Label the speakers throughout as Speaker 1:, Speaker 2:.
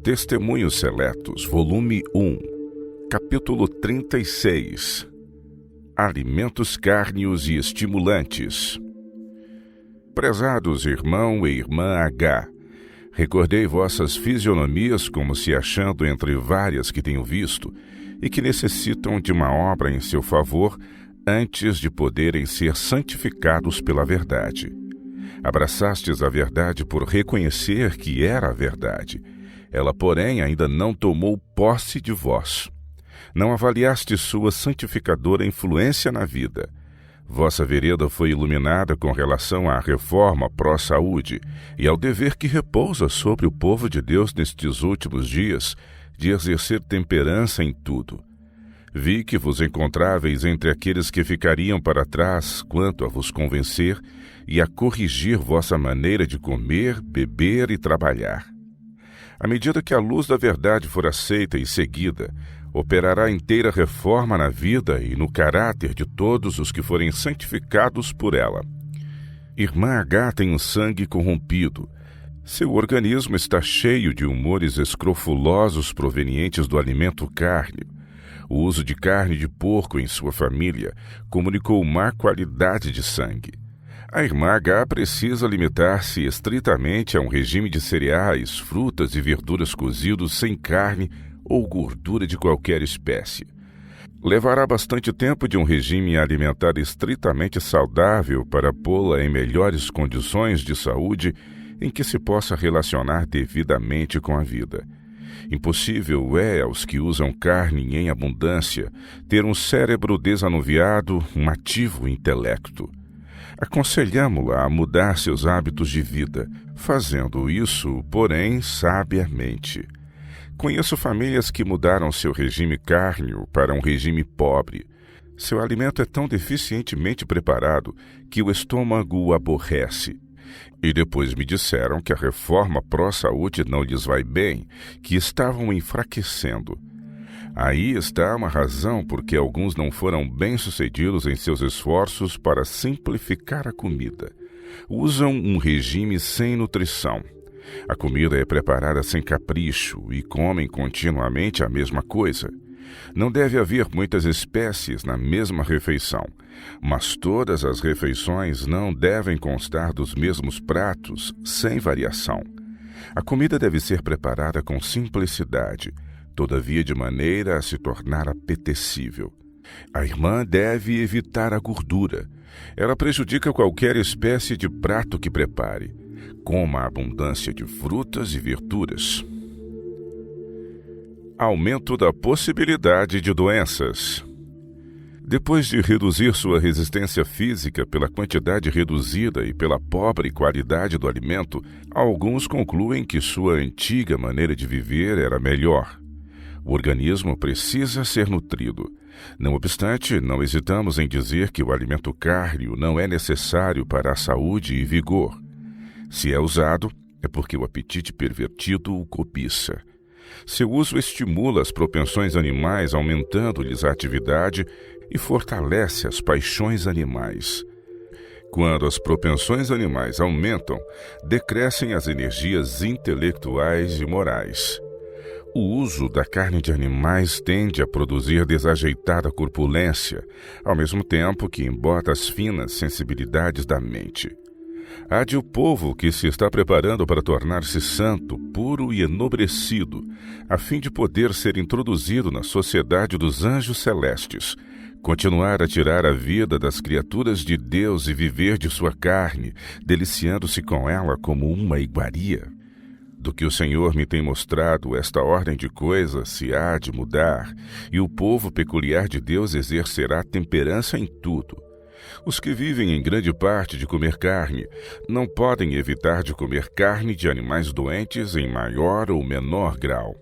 Speaker 1: Testemunhos Seletos, volume 1, capítulo 36. Alimentos cárneos e estimulantes. Prezados irmão e irmã H, recordei vossas fisionomias como se achando entre várias que tenho visto e que necessitam de uma obra em seu favor antes de poderem ser santificados pela verdade. Abraçastes a verdade por reconhecer que era a verdade. Ela, porém, ainda não tomou posse de vós. Não avaliaste sua santificadora influência na vida. Vossa vereda foi iluminada com relação à reforma pró-saúde e ao dever que repousa sobre o povo de Deus nestes últimos dias de exercer temperança em tudo. Vi que vos encontráveis entre aqueles que ficariam para trás quanto a vos convencer e a corrigir vossa maneira de comer, beber e trabalhar. À medida que a luz da verdade for aceita e seguida, operará inteira reforma na vida e no caráter de todos os que forem santificados por ela. Irmã H tem um sangue corrompido. Seu organismo está cheio de humores escrofulosos provenientes do alimento cárneo. O uso de carne de porco em sua família comunicou má qualidade de sangue. A irmã H precisa limitar-se estritamente a um regime de cereais, frutas e verduras cozidos sem carne ou gordura de qualquer espécie. Levará bastante tempo de um regime alimentar estritamente saudável para pô-la em melhores condições de saúde em que se possa relacionar devidamente com a vida. Impossível é aos que usam carne em abundância ter um cérebro desanuviado, um ativo intelecto. Aconselhamo-la a mudar seus hábitos de vida, fazendo isso, porém, sabiamente. Conheço famílias que mudaram seu regime cárneo para um regime pobre. Seu alimento é tão deficientemente preparado que o estômago o aborrece. E depois me disseram que a reforma pró-saúde não lhes vai bem, que estavam enfraquecendo. Aí está uma razão por que alguns não foram bem-sucedidos em seus esforços para simplificar a comida. Usam um regime sem nutrição. A comida é preparada sem capricho e comem continuamente a mesma coisa. Não deve haver muitas espécies na mesma refeição, mas todas as refeições não devem constar dos mesmos pratos, sem variação. A comida deve ser preparada com simplicidade, todavia de maneira a se tornar apetecível. A irmã deve evitar a gordura. Ela prejudica qualquer espécie de prato que prepare. Coma a abundância de frutas e verduras. Aumento da possibilidade de doenças. Depois de reduzir sua resistência física pela quantidade reduzida e pela pobre qualidade do alimento, alguns concluem que sua antiga maneira de viver era melhor. O organismo precisa ser nutrido. Não obstante, não hesitamos em dizer que o alimento cárneo não é necessário para a saúde e vigor. Se é usado, é porque o apetite pervertido o cobiça. Seu uso estimula as propensões animais, aumentando-lhes a atividade e fortalece as paixões animais. Quando as propensões animais aumentam, decrescem as energias intelectuais e morais. O uso da carne de animais tende a produzir desajeitada corpulência, ao mesmo tempo que embota as finas sensibilidades da mente. Há de o povo que se está preparando para tornar-se santo, puro e enobrecido, a fim de poder ser introduzido na sociedade dos anjos celestes, continuar a tirar a vida das criaturas de Deus e viver de sua carne, deliciando-se com ela como uma iguaria. Do que o Senhor me tem mostrado, esta ordem de coisas se há de mudar, e o povo peculiar de Deus exercerá temperança em tudo. Os que vivem em grande parte de comer carne não podem evitar de comer carne de animais doentes em maior ou menor grau.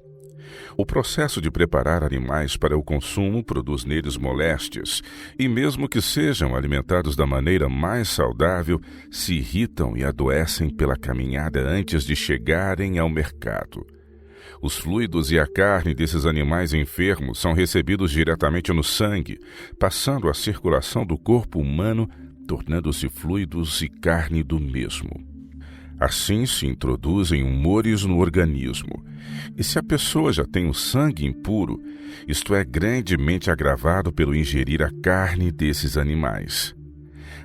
Speaker 1: O processo de preparar animais para o consumo produz neles moléstias, e mesmo que sejam alimentados da maneira mais saudável, se irritam e adoecem pela caminhada antes de chegarem ao mercado. Os fluidos e a carne desses animais enfermos são recebidos diretamente no sangue, passando a circulação do corpo humano, tornando-se fluidos e carne do mesmo. Assim se introduzem humores no organismo. E se a pessoa já tem o sangue impuro, isto é grandemente agravado pelo ingerir a carne desses animais.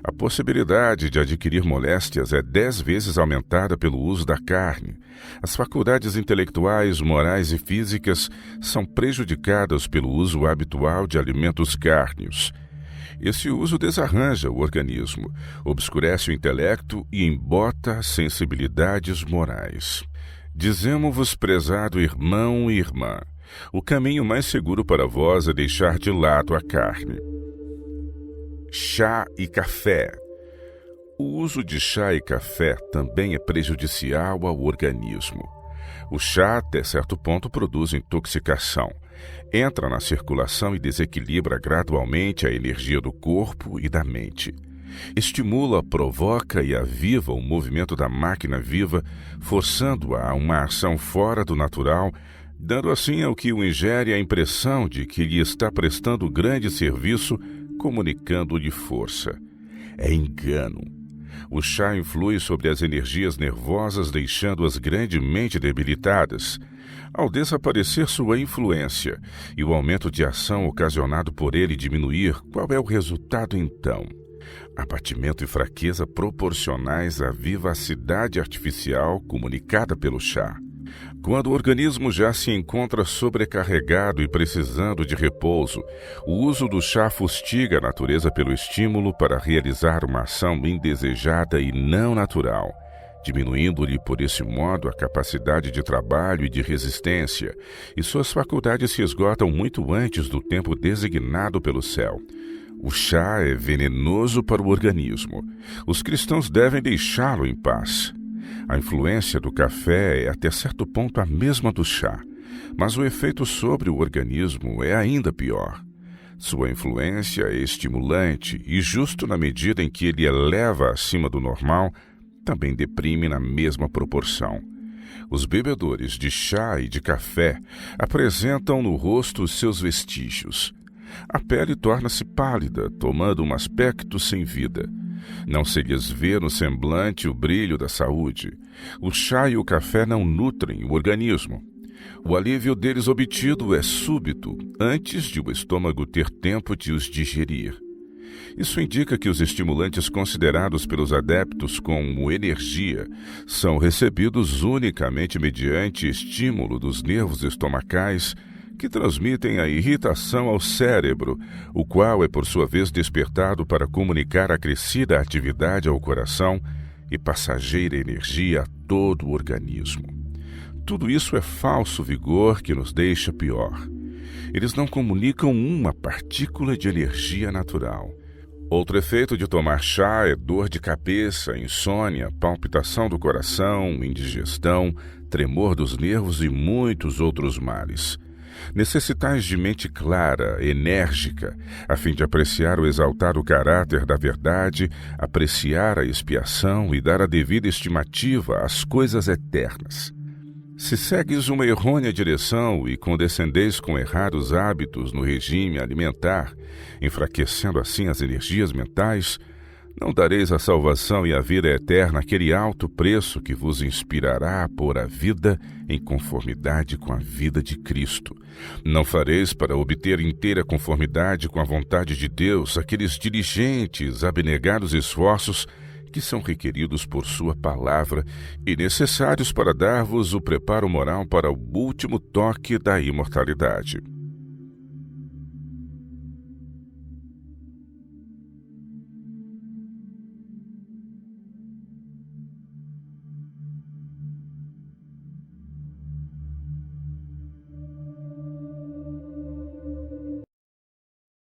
Speaker 1: A possibilidade de adquirir moléstias é 10 vezes aumentada pelo uso da carne. As faculdades intelectuais, morais e físicas são prejudicadas pelo uso habitual de alimentos cárneos. Esse uso desarranja o organismo, obscurece o intelecto e embota sensibilidades morais. Dizemo-vos, prezado irmão e irmã, o caminho mais seguro para vós é deixar de lado a carne. Chá e café. O uso de chá e café também é prejudicial ao organismo. O chá, até certo ponto, produz intoxicação. Entra na circulação e desequilibra gradualmente a energia do corpo e da mente. Estimula, provoca e aviva o movimento da máquina viva, forçando-a a uma ação fora do natural, dando assim ao que o ingere a impressão de que lhe está prestando grande serviço, comunicando-lhe força. É engano. O chá influi sobre as energias nervosas, deixando-as grandemente debilitadas. Ao desaparecer sua influência e o aumento de ação ocasionado por ele diminuir, qual é o resultado então? Abatimento e fraqueza proporcionais à vivacidade artificial comunicada pelo chá. Quando o organismo já se encontra sobrecarregado e precisando de repouso, o uso do chá fustiga a natureza pelo estímulo para realizar uma ação indesejada e não natural, diminuindo-lhe por esse modo a capacidade de trabalho e de resistência, e suas faculdades se esgotam muito antes do tempo designado pelo céu. O chá é venenoso para o organismo. Os cristãos devem deixá-lo em paz. A influência do café é até certo ponto a mesma do chá, mas o efeito sobre o organismo é ainda pior. Sua influência é estimulante e, justo na medida em que ele eleva acima do normal, também deprime na mesma proporção. Os bebedores de chá e de café apresentam no rosto seus vestígios. A pele torna-se pálida, tomando um aspecto sem vida. Não se lhes vê no semblante o brilho da saúde. O chá e o café não nutrem o organismo. O alívio deles obtido é súbito, antes de o estômago ter tempo de os digerir. Isso indica que os estimulantes considerados pelos adeptos como energia são recebidos unicamente mediante estímulo dos nervos estomacais, que transmitem a irritação ao cérebro, o qual é por sua vez despertado para comunicar acrescida atividade ao coração e passageira energia a todo o organismo. Tudo isso é falso vigor que nos deixa pior. Eles não comunicam uma partícula de energia natural. Outro efeito de tomar chá é dor de cabeça, insônia, palpitação do coração, indigestão, tremor dos nervos e muitos outros males. Necessitais de mente clara, enérgica, a fim de apreciar ou exaltar o caráter da verdade, apreciar a expiação e dar a devida estimativa às coisas eternas. Se segues uma errônea direção e condescendeis com errados hábitos no regime alimentar, enfraquecendo assim as energias mentais, não dareis a salvação e a vida eterna aquele alto preço que vos inspirará a pôr a vida em conformidade com a vida de Cristo. Não fareis para obter inteira conformidade com a vontade de Deus aqueles diligentes, abnegados esforços que são requeridos por sua palavra e necessários para dar-vos o preparo moral para o último toque da imortalidade.